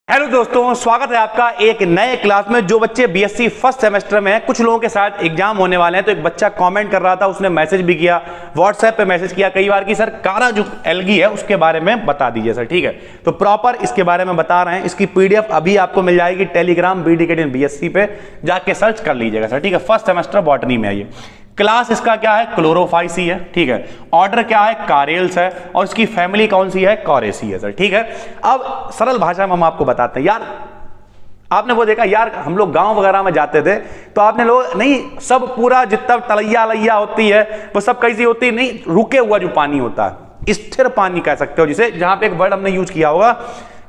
Hello दोस्तों, स्वागत है आपका एक नए क्लास में। जो बच्चे बीएससी फर्स्ट सेमेस्टर में हैं, कुछ लोगों के साथ एग्जाम होने वाले हैं, तो एक बच्चा कमेंट कर रहा था, उसने मैसेज भी किया, व्हाट्सएप पे मैसेज किया कई बार कि सर कारा जो एल्गी है उसके बारे में बता दीजिए सर। ठीक है, तो प्रॉपर इसके बारे में बता रहे हैं। इसकी पीडीएफ अभी आपको मिल जाएगी टेलीग्राम BD बीएससी पे जाके सर्च कर लीजिएगा सर। ठीक है, फर्स्ट सेमेस्टर बॉटनी में है ये। क्लास इसका क्या है? क्लोरोफाइसी है। ठीक है, ऑर्डर क्या है? कारेल्स है, और इसकी फैमिली कौन सी है? कॉरेसी है सर। ठीक है, अब सरल भाषा में हम आपको बताते हैं। यार आपने वो देखा, यार हम लोग गांव वगैरह में जाते थे तो आपने लोग नहीं, सब पूरा जितना तलैया लैया होती है वो सब कैसी होती है? नहीं, रुके हुआ जो पानी होता है, स्थिर पानी कह सकते हो जिसे, जहां पे एक वर्ड हमने यूज किया होगा,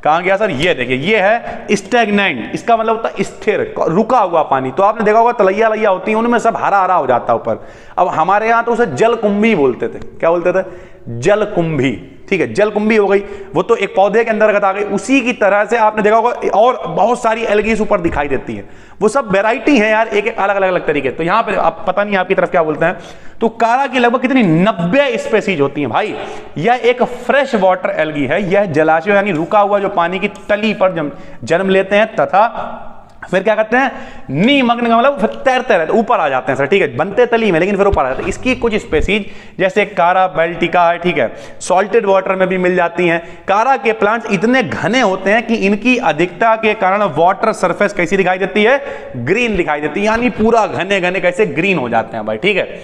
कहां गया सर? ये देखिए, ये है स्टैग्नेंट। इसका मतलब होता है स्थिर, रुका हुआ पानी। तो आपने देखा होगा तलैया लैया होती है, उनमें सब हरा हरा हो जाता है ऊपर। अब हमारे यहां तो उसे जलकुंभी बोलते थे। क्या बोलते थे? जलकुंभी। ठीक है, जलकुंभी हो गई, वो तो एक पौधे के अंतर्गत आ गई। उसी की तरह से आपने देखा होगा और बहुत सारी एल्गीज ऊपर दिखाई देती है, वो सब वैरायटी है यार, एक एक अलग अलग तरीके। तो यहां पे आप पता नहीं आपकी तरफ क्या बोलते हैं। तो कारा की लगभग कितनी 90 स्पेसीज होती हैं भाई। यह एक फ्रेश वाटर एल्गी है। यह जलाशय यानी रुका हुआ जो पानी की तली पर जन्म लेते हैं तथा फिर क्या करते हैं? निमग्न का मतलब फिर तैरते रहते, ऊपर आ जाते हैं सर। ठीक है, बनते तली में लेकिन फिर ऊपर आ जाते हैं। इसकी कुछ स्पेसीज जैसे कारा बेल्टिका है, ठीक है, सॉल्टेड वाटर में भी मिल जाती हैं। कारा के प्लांट्स इतने घने होते हैं कि इनकी अधिकता के कारण वाटर सरफेस कैसी दिखाई देती है? ग्रीन दिखाई देती है, यानी पूरा घने घने कैसे ग्रीन हो जाते हैं भाई। ठीक है,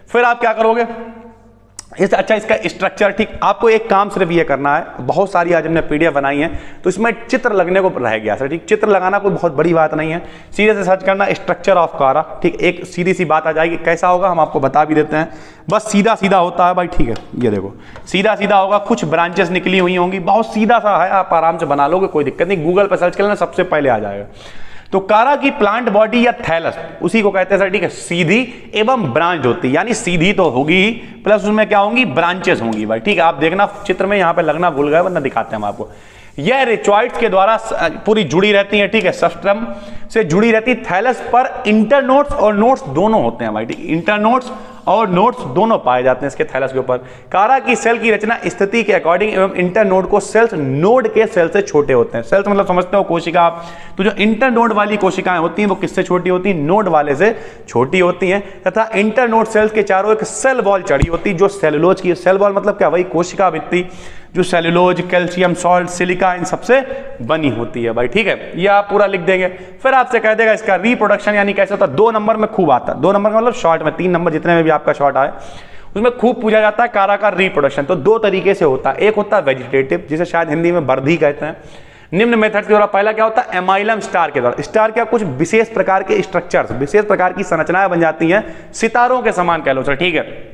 फिर आप क्या करोगे? अच्छा, इसका स्ट्रक्चर, ठीक, आपको एक काम सिर्फ ये करना है। बहुत सारी आज हमने पीडीएफ बनाई है तो इसमें चित्र लगने को रह गया सर। ठीक, चित्र लगाना कोई बहुत बड़ी बात नहीं है, सीधे से सर्च करना स्ट्रक्चर ऑफ कारा। ठीक, एक सीधी सी बात आ जाएगी। कैसा होगा हम आपको बता भी देते हैं। बस सीधा सीधा होता है भाई। ठीक है, ये देखो सीधा सीधा होगा, कुछ ब्रांचेस निकली हुई होंगी, बहुत सीधा सा है, आप आराम से बना लोगे, कोई दिक्कत नहीं। गूगल पर सर्च कर लेना, सबसे पहले आ जाएगा। तो कारा की प्लांट बॉडी या थैलस, उसी को कहते हैं सर। ठीक है, सीधी एवं ब्रांच होती है, यानी सीधी तो होगी ही, प्लस उसमें क्या होंगी? ब्रांचेस होंगी भाई। ठीक है, आप देखना चित्र में, यहां पे लगना भूल गए वरना दिखाते हैं हम आपको। यह रिचॉइड्स के द्वारा पूरी जुड़ी रहती है। ठीक है, सब्स्ट्रम से जुड़ी रहती। थैलस पर इंटरनोड्स और नोड्स दोनों होते हैं भाई। ठीक, इंटरनोड्स और नोड्स दोनों पाए जाते हैं इसके थैलस के ऊपर। कारा की सेल की रचना स्थिति के अकॉर्डिंग एवं इंटरनोड को सेल्स नोड के सेल से छोटे होते हैं। सेल्स मतलब समझते हो कोशिका आप, तो जो इंटरनोड वाली कोशिकाएं होती हैं वो किससे छोटी होती हैं? नोड वाले से छोटी होती हैं। तथा इंटरनोड सेल्स के चारों एक सेल वॉल चढ़ी होती है जो सेलुलोज की। सेल वॉल मतलब क्या? वही कोशिका भित्ति जो cellulose, calcium salt, silica in सबसे बनी होती है भाई। ठीक है, ये आप पूरा लिख देंगे। फिर आपसे कह देगा इसका रिप्रोडक्शन यानी कैसे होता है। 2 नंबर में खूब आता है, 2 नंबर का मतलब शॉर्ट में, 3 नंबर जितने में भी आपका शॉर्ट आए उसमें खूब पूछा जाता है कारा का रिप्रोडक्शन। तो 2 तरीके से होता है। एक होता है वेजिटेटिव, जिसे शायद हिंदी में वर्धी कहते हैं। निम्न मेथड के द्वारा पहला क्या होता है? एमाइलम स्टार के द्वारा। स्टार क्या? कुछ विशेष प्रकार के स्ट्रक्चर्स, विशेष प्रकार की संरचनाएं बन जाती हैं, सितारों के समान कह लो सर। ठीक है,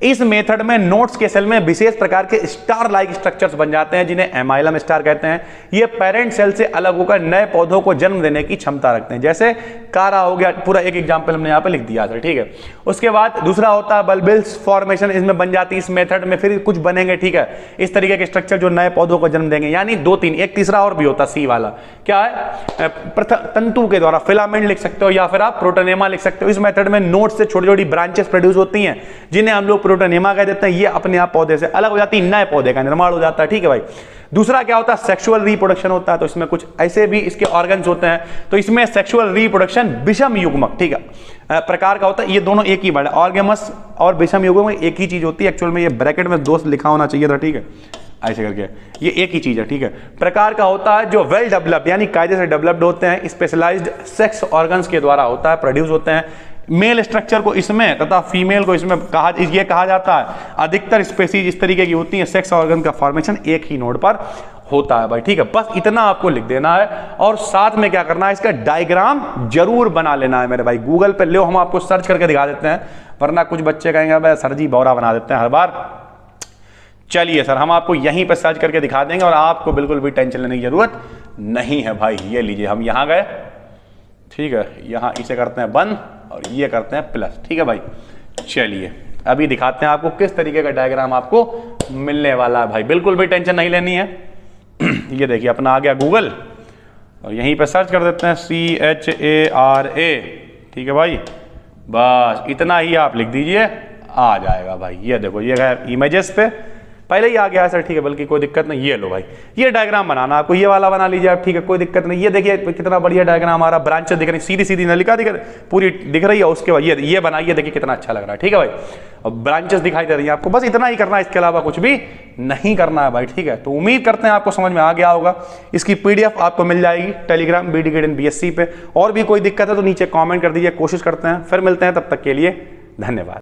इस मेथड में नोड्स के सेल में विशेष प्रकार के स्टार लाइक स्ट्रक्चर्स बन जाते हैं जिन्हें एमाइलम स्टार कहते हैं। ये पेरेंट सेल से अलग होकर नए पौधों को जन्म देने की क्षमता रखते हैं। जैसे कारा हो गया, पूरा एक एग्जांपल हमने यहाँ पे लिख दिया था। ठीक है, उसके बाद दूसरा होता है बल्बिल्स फॉर्मेशन, इसमें बन जाती है इस मेथड में। फिर कुछ बनेंगे, ठीक है, इस तरीके के स्ट्रक्चर जो नए पौधों को जन्म देंगे, यानी 2-3। एक तीसरा और भी होता है, सी वाला, क्या है? तंतु के द्वारा, फिलामेंट लिख सकते हो या फिर आप प्रोटोनेमा लिख सकते हो। इस मेथड में नोड से छोटी छोटी ब्रांचेस प्रोड्यूस होती हैं जिन्हें हम लोग प्रोटोनेमा कह देते हैं। ये अपने आप पौधे से अलग हो जाती है, नए पौधे का निर्माण हो जाता है। ठीक है भाई, दूसरा क्या होता है? सेक्सुअल रिप्रोडक्शन होता है। तो इसमें कुछ ऐसे भी इसके ऑर्गन्स होते हैं। तो इसमें सेक्सुअल रिप्रोडक्शन विषम युग्मक, ठीक है, प्रकार का होता है। ये दोनों एक ही वर्ड है, ऑर्गेमस और विषम युग्मक एक ही चीज होती है। एक्चुअल में ये ब्रैकेट में 2 लिखा होना चाहिए था। ठीक है, ऐसे करके ये एक ही चीज है। ठीक है, प्रकार का होता है जो वेल डेवलप्ड यानी कायदे से डेवलप्ड होते हैं, स्पेशलाइज्ड सेक्स ऑर्गन्स के द्वारा होता है, प्रोड्यूस होते हैं। मेल स्ट्रक्चर को इसमें तथा फीमेल को इसमें कहा जाता है। अधिकतर स्पेसीज इस तरीके की होती हैं, सेक्स ऑर्गन का फॉर्मेशन एक ही नोड पर होता है भाई। ठीक है, बस इतना आपको लिख देना है और साथ में क्या करना है? इसका डायग्राम जरूर बना लेना है मेरे भाई। गूगल पे ले, हम आपको सर्च करके दिखा देते हैं, वरना कुछ बच्चे कहेंगे भाई सर जी बौरा बना देते हैं हर बार। चलिए सर, हम आपको यहीं पर सर्च करके दिखा देंगे और आपको बिल्कुल भी टेंशन लेने की जरूरत नहीं है भाई। ये लीजिए, हम यहां गए, ठीक है, यहां इसे करते हैं बंद और ये करते हैं प्लस। ठीक है भाई, चलिए अभी दिखाते हैं आपको किस तरीके का डायग्राम आपको मिलने वाला है भाई। बिल्कुल भी टेंशन नहीं लेनी है। ये देखिए, अपना आ गया गूगल और यहीं पे सर्च कर देते हैं CHARA। ठीक है भाई, बस इतना ही आप लिख दीजिए, आ जाएगा भाई। ये देखो, ये गया इमेजेस पे, पहले ही आ गया है सर, ठीक है, बल्कि कोई दिक्कत नहीं। ये लो भाई, ये डायग्राम बनाना आपको, ये वाला बना लीजिए आप, ठीक है, कोई दिक्कत नहीं। ये देखिए कितना बढ़िया डायग्राम हमारा, ब्रांचेस दिख रही, सीधी सीधी नलिका दिख रही, पूरी दिख रही है। उसके बाद ये बनाइए, देखिए कितना अच्छा लग रहा है, ठीक है भाई। अब ब्रांचेस दिखाई दे रही है आपको, बस इतना ही करना है, इसके अलावा कुछ भी नहीं करना है भाई, ठीक है। तो उम्मीद करते हैं आपको समझ में आ गया होगा। इसकी PDF आपको मिल जाएगी Telegram BD Gate in BSc पे। और भी कोई दिक्कत है तो नीचे कमेंट कर दीजिए, कोशिश करते हैं। फिर मिलते हैं, तब तक के लिए धन्यवाद।